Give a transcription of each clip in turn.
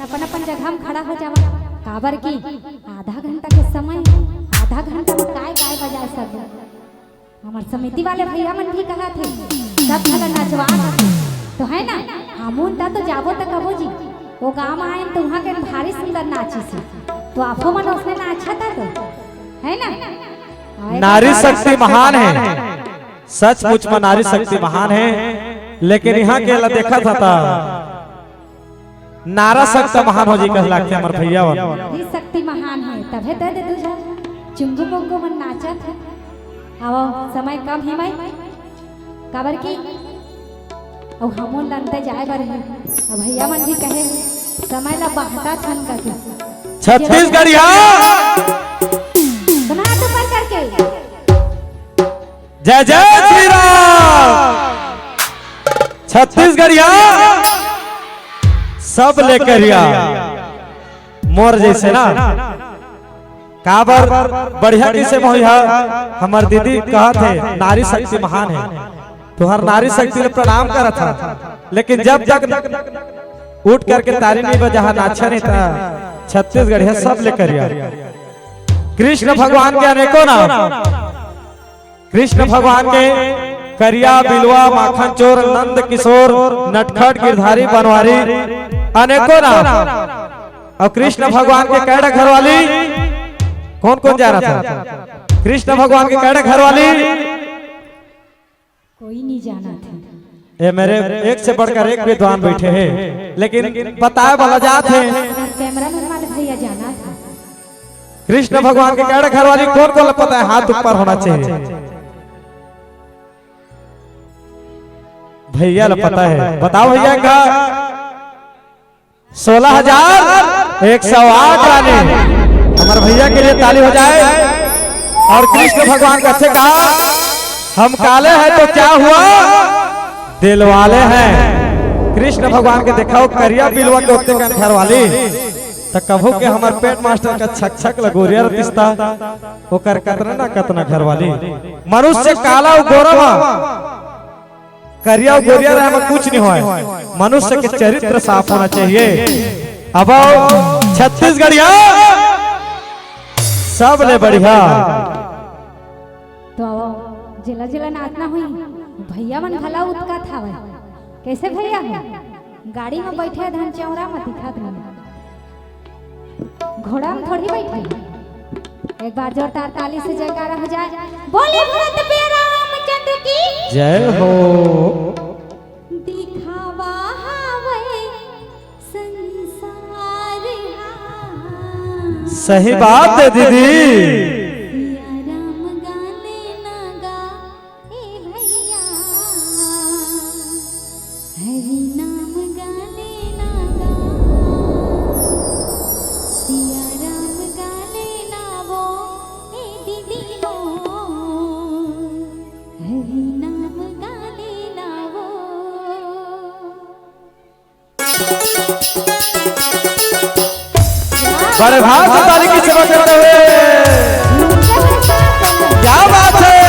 अपन अपन जगह में खड़ा हो जावा। काबर की आधा घंटा के समय, आधा घंटा में काय काय बजाए सब। हमार समिति वाले भैया मन भी कहा थे सब भला नचवा तो है ना, हमून ता तो जाबो तक कबो जी वो गांव आए तो वहाँ के भारी सुंदर नाची से, तो आपको मन उसने नाचा था तो है ना। नारी शक्ति महान है, सचमुच में नारी शक्ति महान है, लेकिन यहाँ के ला देखा था नारा शक्ति महान हो जी कह लागते हमारे भैया नारी शक्ति महान है तभे दे दे तुझा चुंगू मुंगू मन नाचा था। आओ समय कम है भाई काबर की और हमों लंते जाए बर है। अब भैया मन भी कहे समय ला बहता छन करके छत्तीसगढ़िया सुना तो पर करके जय जय श्री राम। छत्तीसगढ़िया सब लेकर मोर जैसे ना काबर बढ़िया किसे मोहिया। हमार दीदी कहा थे नारी शक्ति महान है, तो हर नारी शक्ति ने प्रणाम करा था, लेकिन जब तक उठ करके तारी नहीं बजा नाचा नहीं था। छत्तीसगढ़िया सब लेकर कृष्ण भगवान के अनेकों नाम, कृष्ण भगवान के करिया बिलवा माखन चोर नंद किशोर नटखट गिरधारी बनवारी अनेकों नाम। और कृष्ण भगवान के कैडा घरवाली कौन कौन जा रहा था? कृष्ण भगवान के कैडा घरवाली कोई नहीं जाना था। ये मेरे एक से बढ़कर एक विद्वान बैठे हैं, लेकिन बताए वाला जात है कैमरा मैन वाले भैया जाना था। कृष्ण भगवान के कैडा घरवाली कौन कौन पता है? हाथ ऊपर होना चाहिए। भैया पता है, बताओ भैया का 16,108 रानी। हमारे भैया के लिए ताली हो जाए। और कृष्ण भगवान का अच्छे कहा हम काले हैं तो क्या हुआ दिल वाले हैं। कृष्ण भगवान के देखा करिया बिलवा के होते का घर वाली तो कभू के हमारे पेट मास्टर का छक छक लगोरिया रतिस्ता वो कर कतना ना कतना घर वाली। मनुष्य काला और गोरा करिया गोरिया रहे कुछ नहीं हुआ, मनुष्य के चरित्र साफ होना चाहिए। अब छत्तीसगढ़िया सब ले बढ़िया तो जिला जिला नाचना हुई। भैया मन भला उतका था कैसे भैया गाड़ी में बैठे धन चौरा में दिखात नहीं, घोड़ा में थोड़ी बैठे। एक बार जोरदार ताली से जयकारा हो जाए। बोले भरत पे रामचंद्र की जय हो। दिखावा हवे संसार सही बात है दीदी। बड़े भाग से ताली की सेवा करते हुए क्या बात है।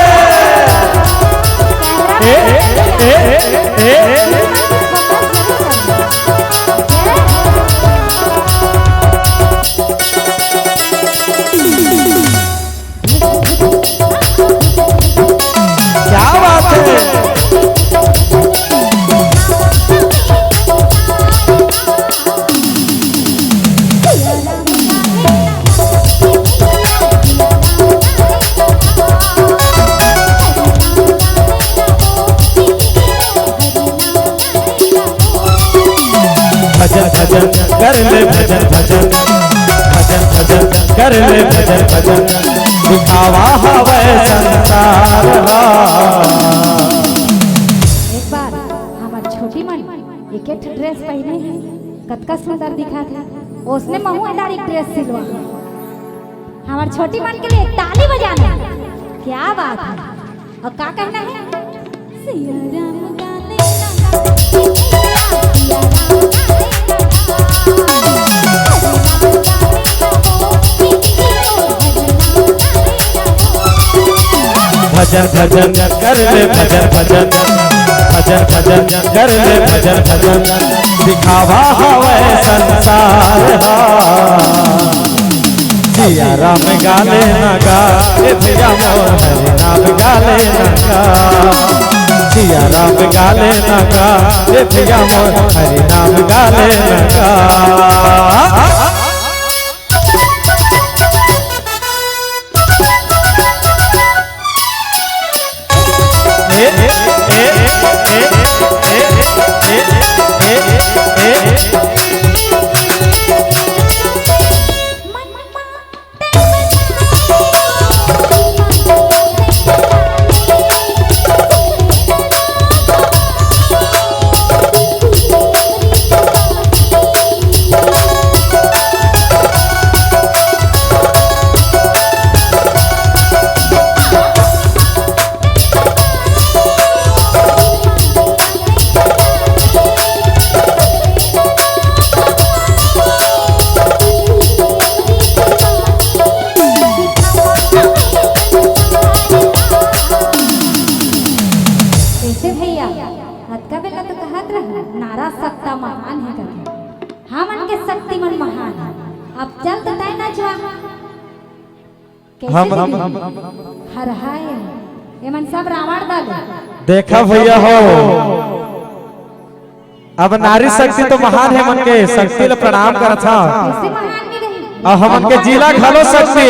क्या बात है। भजन भजन कर ले भजन भजन भजन भजन कर ले भजन भजन दिखावा हवे संसार। एक बार हमार छोटी मन एक ड्रेस पहने है कतका सुंदर दिखा था, उसने महुआदार एक ड्रेस सिलवा। हमार छोटी मन के लिए ताली बजाना क्या बात है। और क्या कहना है सिया राम गाने भजन भजन कर ले भजन भजन भजन भजन कर ले भजन भजन दिखावा हवे संसार। सिया राम गाले नगा ए भैया मोर हरि नाम गाले नगा सिया राम गाले नगा ए भैया मोर हरि नाम गाले नगा नारा सत्ता महान है करके हमन के शक्ति मन महान है। अब चल तो तय ना जा हम हर हाय ये मन सब रावण दल देखा भैया हो अब नारी शक्ति तो महान है मन के शक्ति ले प्रणाम करत था कैसे महान नहीं रही और हमन के जिला घलो शक्ति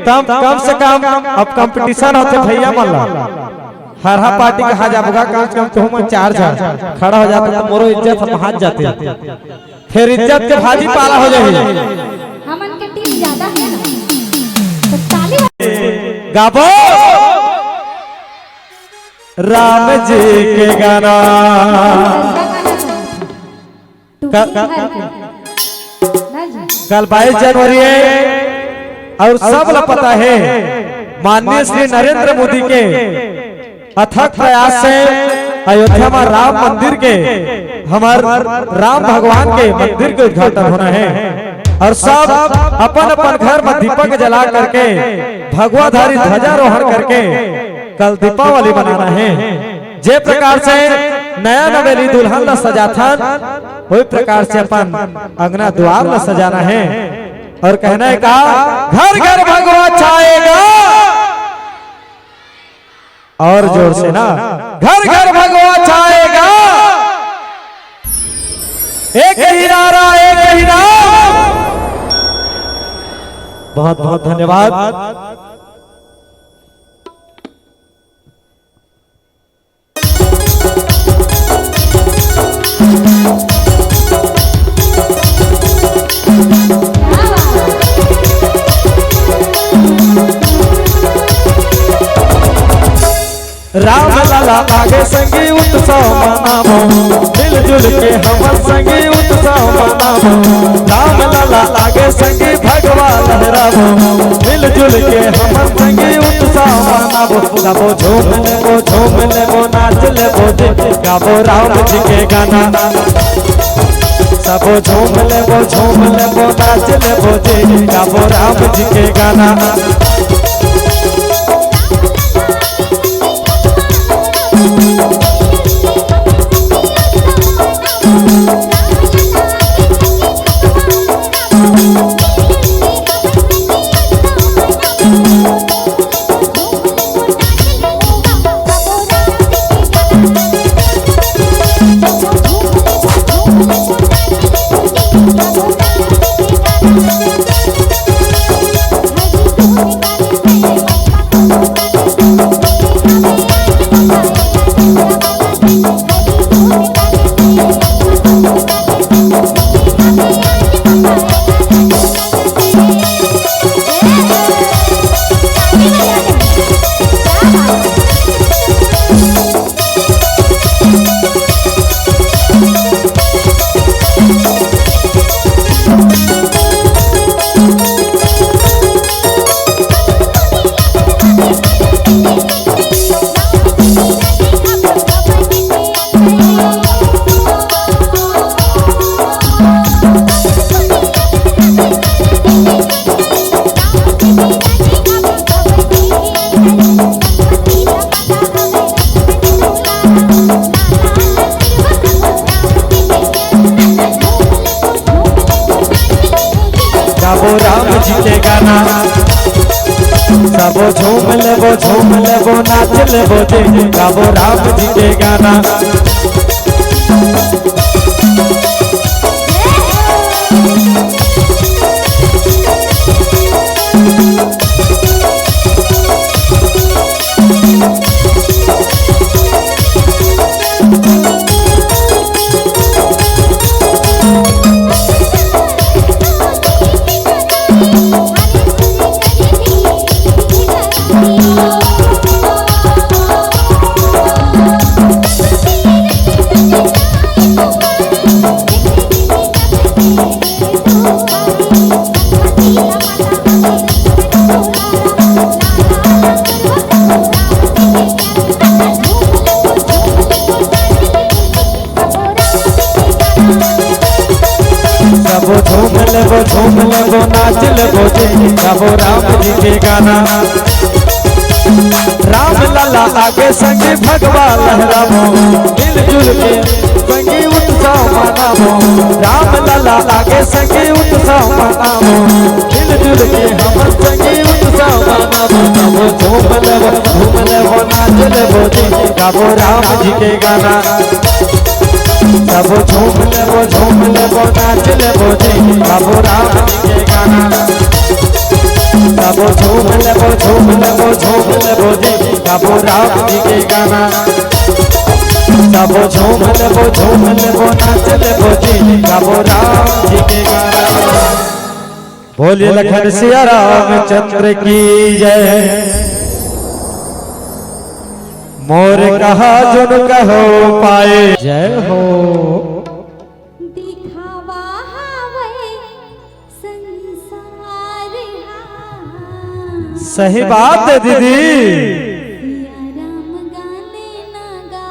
तब कम से कम अब कंपटीशन होते भैया मन ला हर पार्टी कहा जाबगा कम से कम तुम चार खड़ा हो जाता तो मोरो इज्जत हम हाथ जाते फिर इज्जत के भाजी पाला हो जाए हमन के टीम ज्यादा है ना तो ताली गाबो राम जी के गाना कल 22 जनवरी है और सब लोग पता है माननीय श्री नरेंद्र मोदी के अथक प्रयास से अयोध्या में राम मंदिर के हमार राम भगवान के मंदिर के उद्घाटन होना है और सब अपन अपन घर में दीपक जला करके भगवाधारी ध्वजारोहण करके कल दीपावली मनाना है। जे प्रकार से नया नवेली दुल्हन ला सजाथन वही प्रकार से अपन अंगना द्वार ला सजाना है और कहना है कहा घर घर भगवा छाएगा और जोर से ना घर घर भगवा छाएगा एक ही नारा एक ही नाम। बहुत बहुत धन्यवाद। राम लाला आगे संगी उत्सव मनावो मिलजुल के हमर संगी उत्सव मनावो राम लाला आगे संगी भगवा लहरावो मिलजुल के हमर संगी उत्सव मनावो गाबो झूम लेबो नाच लेबो गाबो राम जी के गाना सबो झूम लेबो नाच लेबो गाबो राम जी के गाना। Thank you. गाबो राम जी के गाना। सबो झूम लेबो नाच लेबो जे गाबो राम जी के गाना। झूम लेबो नाच लेबो जे गाबो राम जी के गाना। राम लला आगे संगी भगवा लहरामो मिलजुल के संगी उत्सव मनामो। राम लला आगे संगी उत्सव मनामो मिलजुल के हम संगी उत्सव मनामो। सबो झूम लेबो नाच लेबो जे गाबो राम जी के गाना। सबो झूम लेबो नाच लेबो जे गाबो राम जी के गाना। सबो झूम लेबो जे गाबो राम जी के गाना। सबो झूम लेबो नाच लेबो जे गाबो राम जी के गाना। बोलिए लखन सिया रामचंद्र की जय। मोर कहा जुन कहो पाए जय हो। दिखावा हवे संसार सही बात है दीदी। सिया राम गाने ना गा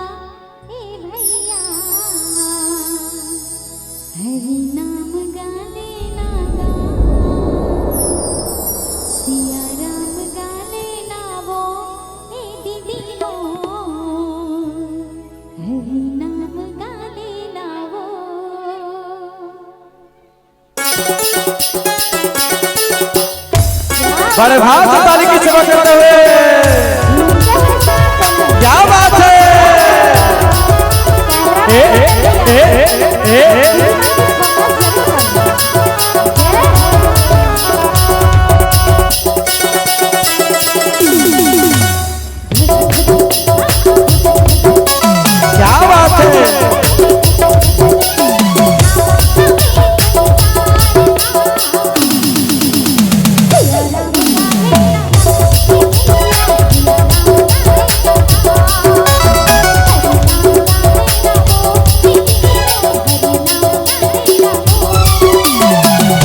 ए भैया, हरि नाम गाने ना गा। सिया राम गाने ना वो ए दीदी हो, हरि नाम गाने ना वो। बड़े भाव से ताली की सेवा करते हुए क्या बात है। ए, ए, ए, ए, ए, क्या बात है।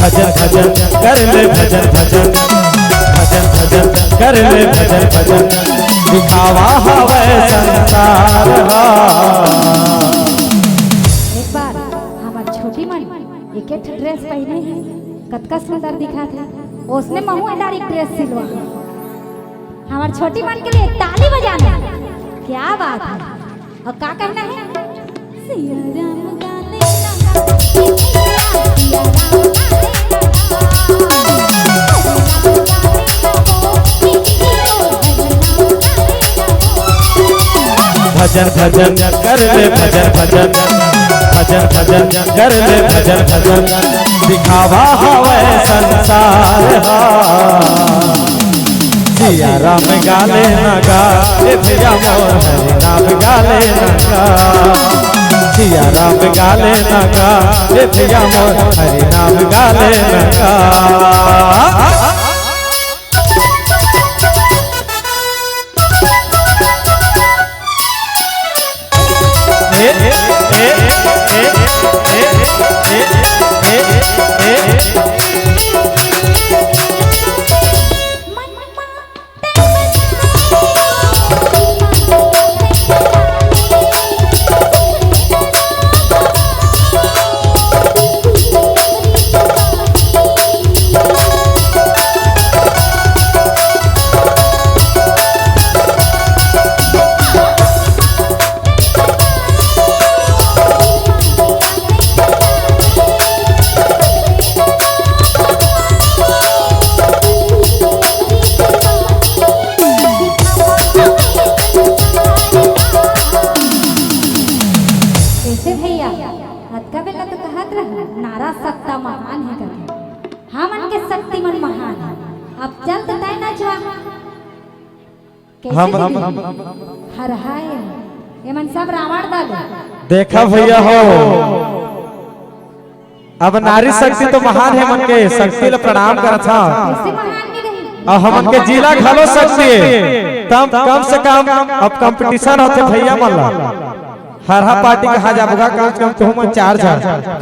भजन भजन कर ले भजन भजन कर ले भजन दिखावा हवे संसार। एक बार हमार छोटी मन एक ड्रेस पहने है, कतका सुंदर दिखा था। उसने महू डायरेक्ट ड्रेस सिलवा। हमार छोटी मन के लिए ताली बजाना। क्या बात है। और क्या कहना है। सिया राम गाने लगा, सिया राम गाने लगा। भजन भजन कर ले भजन भजन कर ले भजन दिखावा हवे संसार। सिया राम गाले ना गा ए भैया मोर हरि नाम गाले ना गा। सिया राम गाले ना गा ए भैया मोर हरि नाम गाले ना गा। महान है करके हमन के शक्तिमान महान है। अब चल तो तय नचवा कैसे हम हर हाय ये मन सब रावण दल देखा भैया हो, अब नारी शक्ति तो महान है, मन के शक्ति ले प्रणाम करत था। कैसे महान नहीं रही और हमन के जिला घलो शक्ति है, तब कम से कम अब कंपटीशन होते भैया मन ला। हर हर पार्टी का हाजाबुगा कम से कम तुम मन 4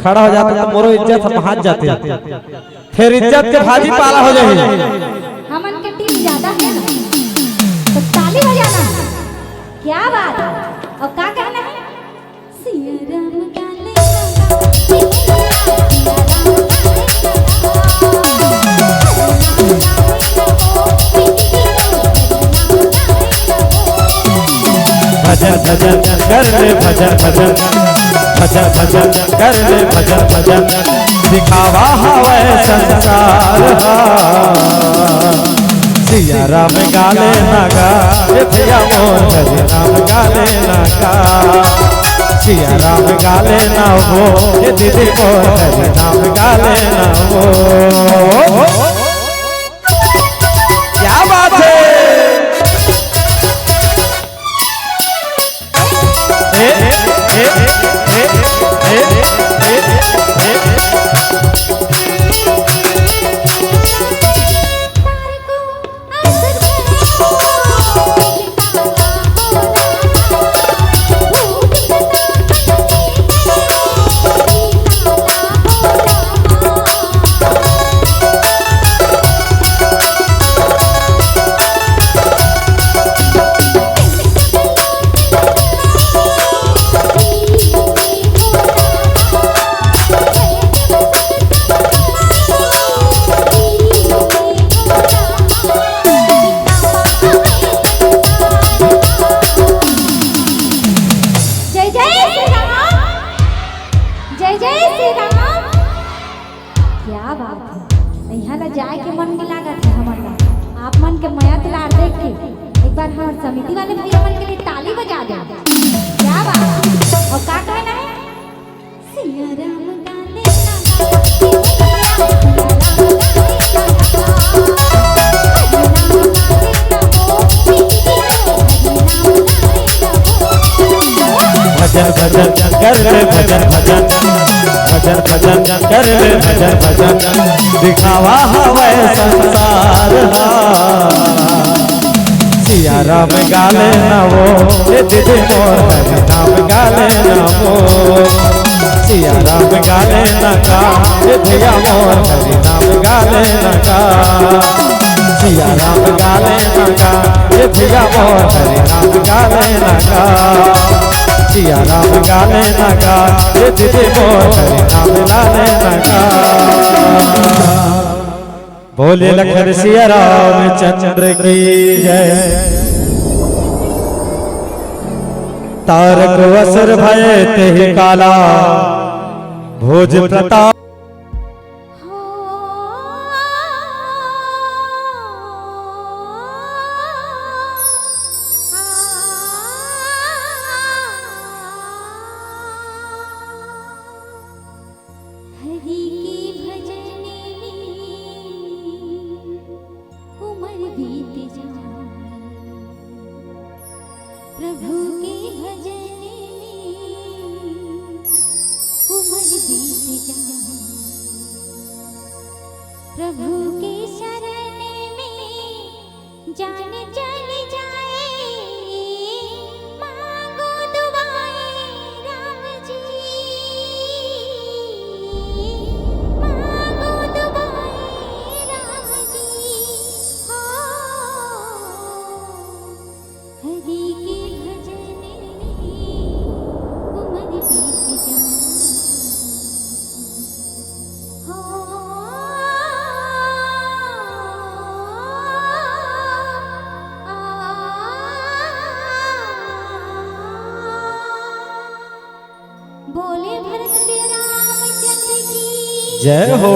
खड़ा हो जाता तो मोरो इज्जत हम हाथ जाते, फिर इज्जत के भाजी पाला हो जाए। हमन के टीम ज्यादा है ना तो ताली बजाना क्या बात है। और क्या कहना है सिया राम गाले भजन भजन कर ले भजन भजन भजन भजन कर ले भजन भजन दिखावा हवे संसार सिया राम गाले नागा भैया मोर हरि नाम गाले नागा सिया राम गाले ना हो ये दीदी मोर हरि नाम गाले ना हो। क्या बात है क्या बात है। यहाँ ला जाए के मन नहीं लागत है हमारा। आप मन के माया दिलार देख के एक बार हमारे समिति वाले भैया मन के लिए ताली बजा दे। क्या बात है। और क्या कहना है सिया राम गाले भजन भजन कर ले भजन भजन भजन भजन कर ले भजन भजन दिखावा हवे संसार सिया राम गाले ना वो ये दीदी मोर हरि नाम गाले ना वो सिया राम गाले ना का ये भैया मोर हरि नाम गाले ना का सिया राम गाले ना का ये भैया मोर हरि नाम गाले ना का सिया राम गाले नागा ये दीदी मोर हरि नाम लाले नागा। बोले लखन सिया राम चंद्र की जय। तारक असुर भय ते काला भोज प्रताप प्रभु के भजन उमर बीत जाए। प्रभु के शरण में जान चल जाए। मांगो दुआएं राम जी मांगो दुआएं राम जी। हो हरि के भजन उमर बीत जाए। बोले भरत तेरा रामचंद्र की जय हो।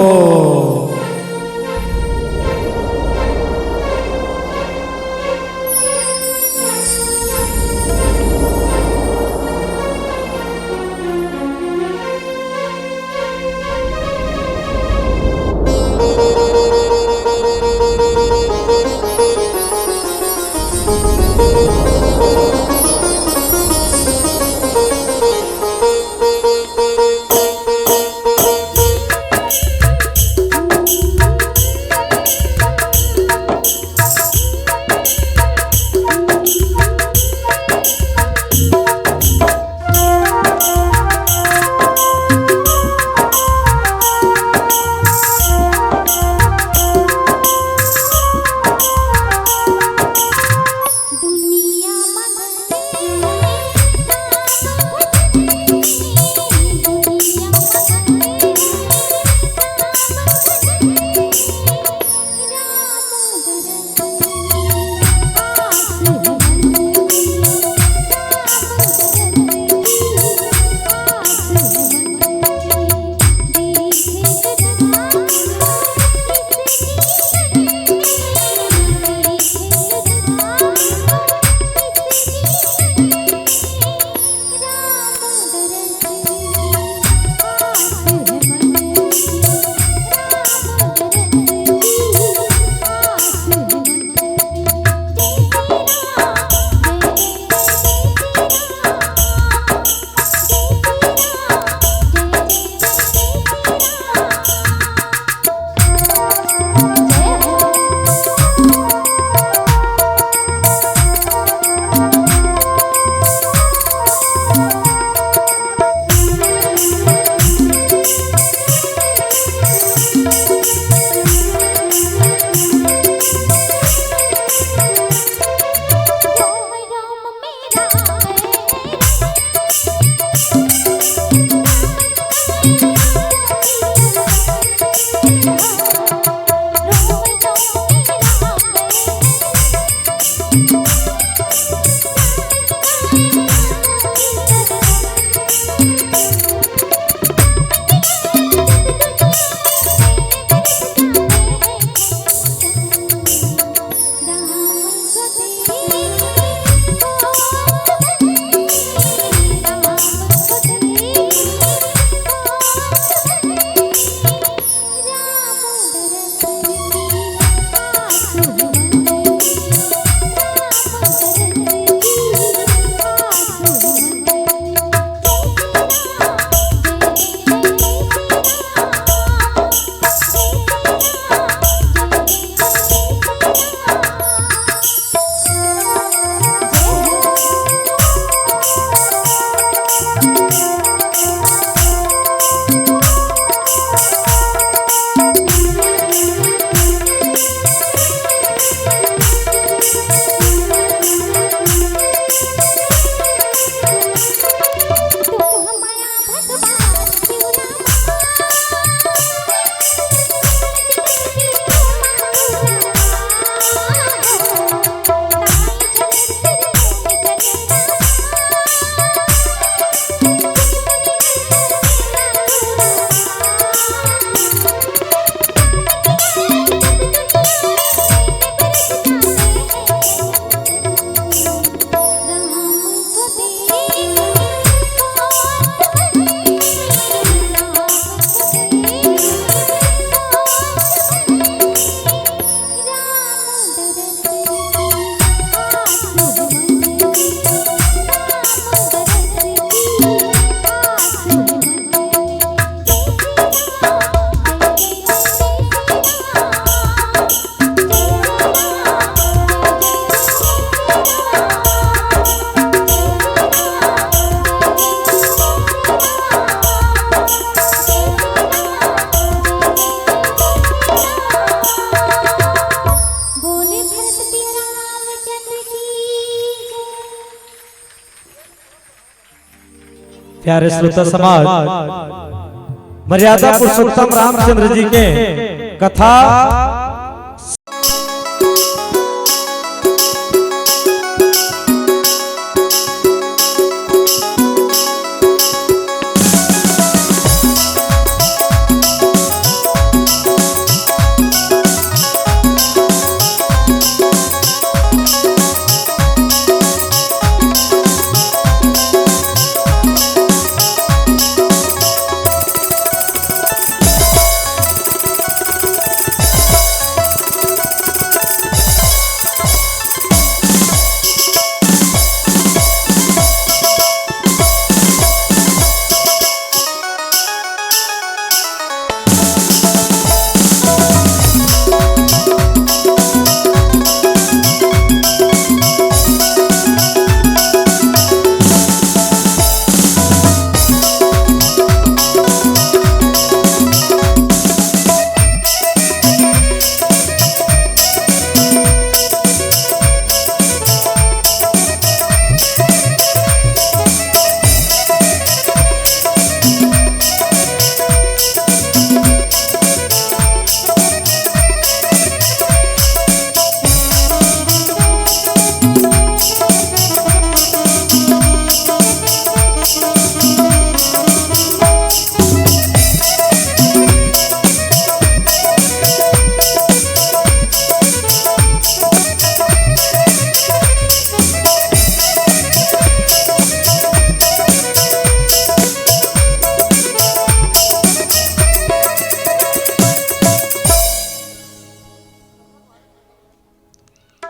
प्यारे श्रोता समाज, मर्यादा पुरुषोत्तम रामचंद्र जी के कथा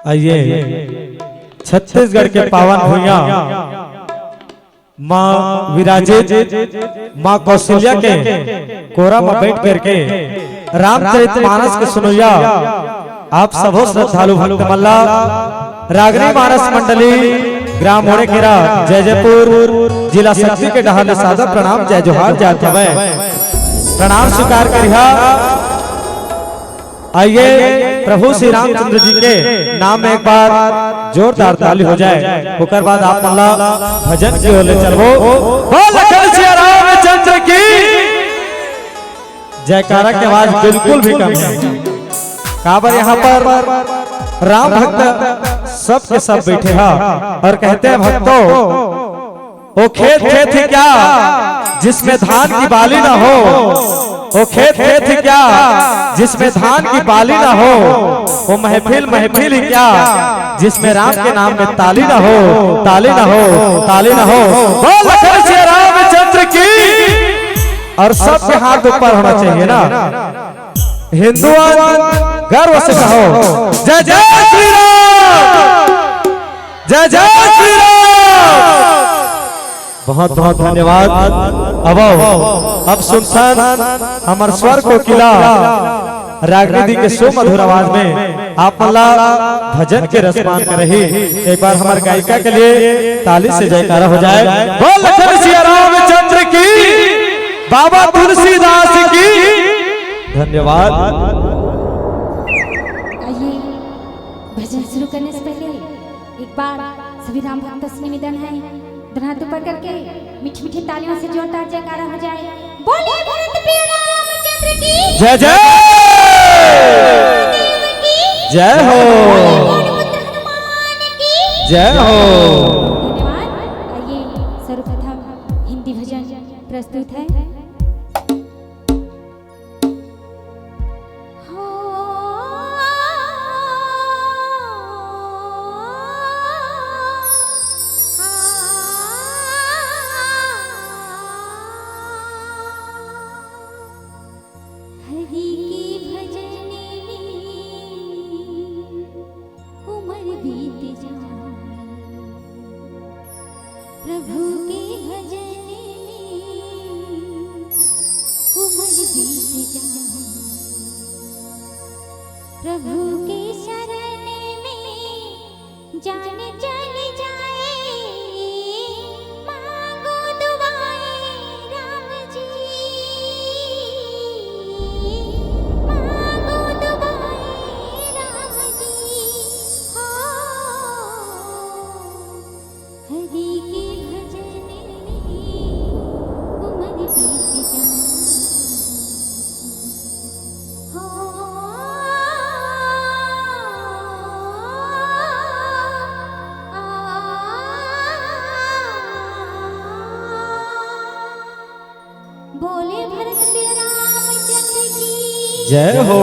आइए छत्तीसगढ़ के पावन भूइया माँ विराजित माँ कौशल्या के कोरा में बैठ करके रामचरितमानस के सुनैया आप सबो श्रद्धालु भक्त मल्ला रागनी मानस मंडली ग्राम मोड़ेखेरा जय जयपुर जिला शक्ति के डहाले सादर प्रणाम जय जोहार जय हवे प्रणाम स्वीकार करिहा। आइए प्रभु श्री रामचंद्र जी के नाम में एक बार जोरदार ताली हो जाए, उसके बाद आप मल्ला भजन की ओर ले चलो। बोल श्री रामचंद्र की जयकारा की आवाज बिल्कुल भी कम है। काबर यहाँ पर राम भक्त सब के सब बैठे हैं और कहते हैं भक्तों वो खेत खेत ही क्या जिसमें धान की बाली ना हो, वो खेत खेत ही क्या जिसमें धान की बाली ना हो, वो महफिल महफिल ही क्या जिसमें राम के नाम में ताली ना हो, ताली ना हो, ताली ना हो। बोल श्री रामचंद्र की। और सबके हाथ ऊपर होना चाहिए ना। हिंदू गर्व से कहो जय जय श्री राम, जय जय श्री राम। बहुत बहुत धन्यवाद। अब सुनसान हमार स्वर को किला रागनी के सो मधुर आवाज में आप मल्ला भजन के रसपान कर रही। एक बार हमारे गायिका के लिए ताली से जयकारा हो जाए। बोल श्री रामचंद्र की, बाबा तुलसीदास की। धन्यवाद। आइए भजन शुरू करने से पहले एक बार सभी राम भक्त से निवेदन है, हाथ ऊपर करके मीठी मीठी तालियों से जोरदार जयकारा हो जाए। बोले भरत प्रिय रामचंद्र की जय जय जय हो, जय हो। धन्यवाद। आइए सर्वप्रथम हिंदी भजन प्रस्तुत है। प्रभु के भजन में उमर बीत जाए, प्रभु के शरण में जान चल जाए। मांगो दुआएं राम जी, मांगो दुआएं राम जी। हो हरि के भजन में उमर बीत जाए। हो बोले भरत रामचंद्र की जय हो।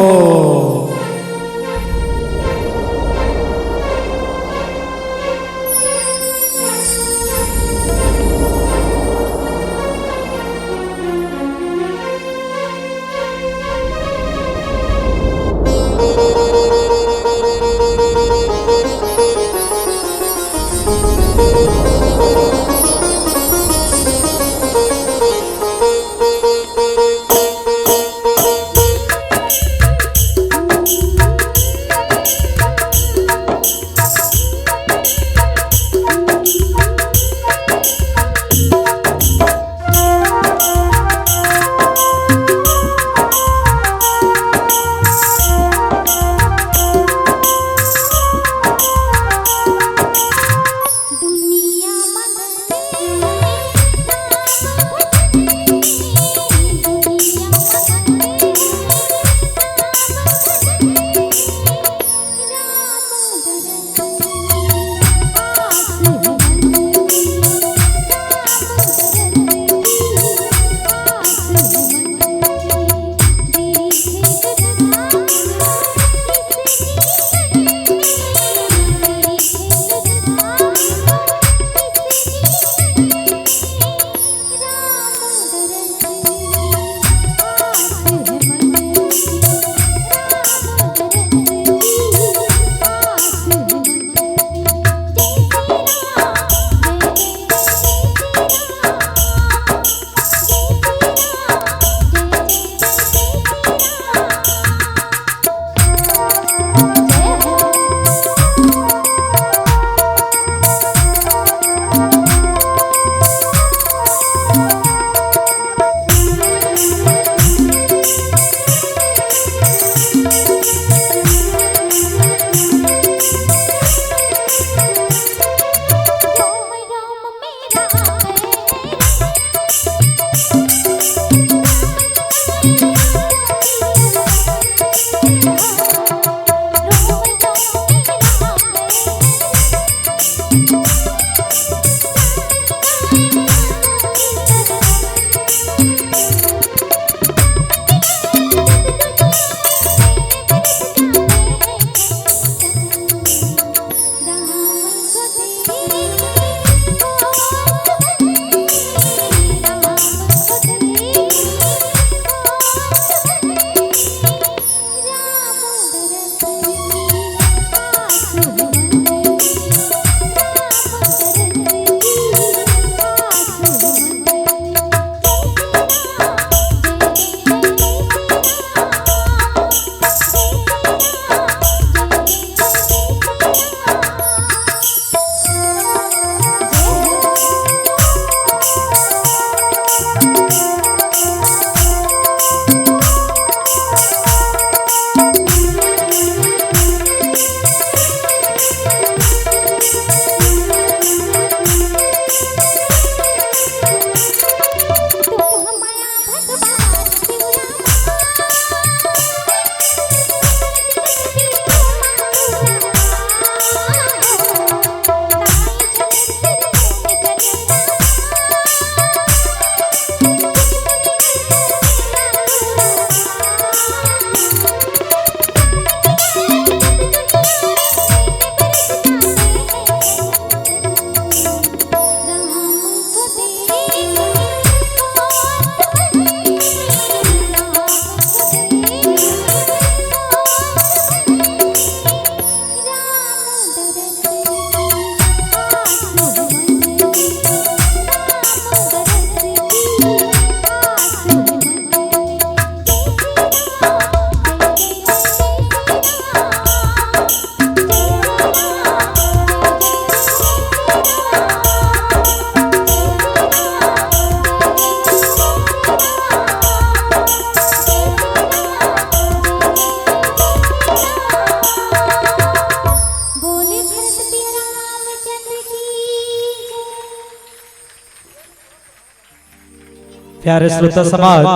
प्यारे श्रोता समाज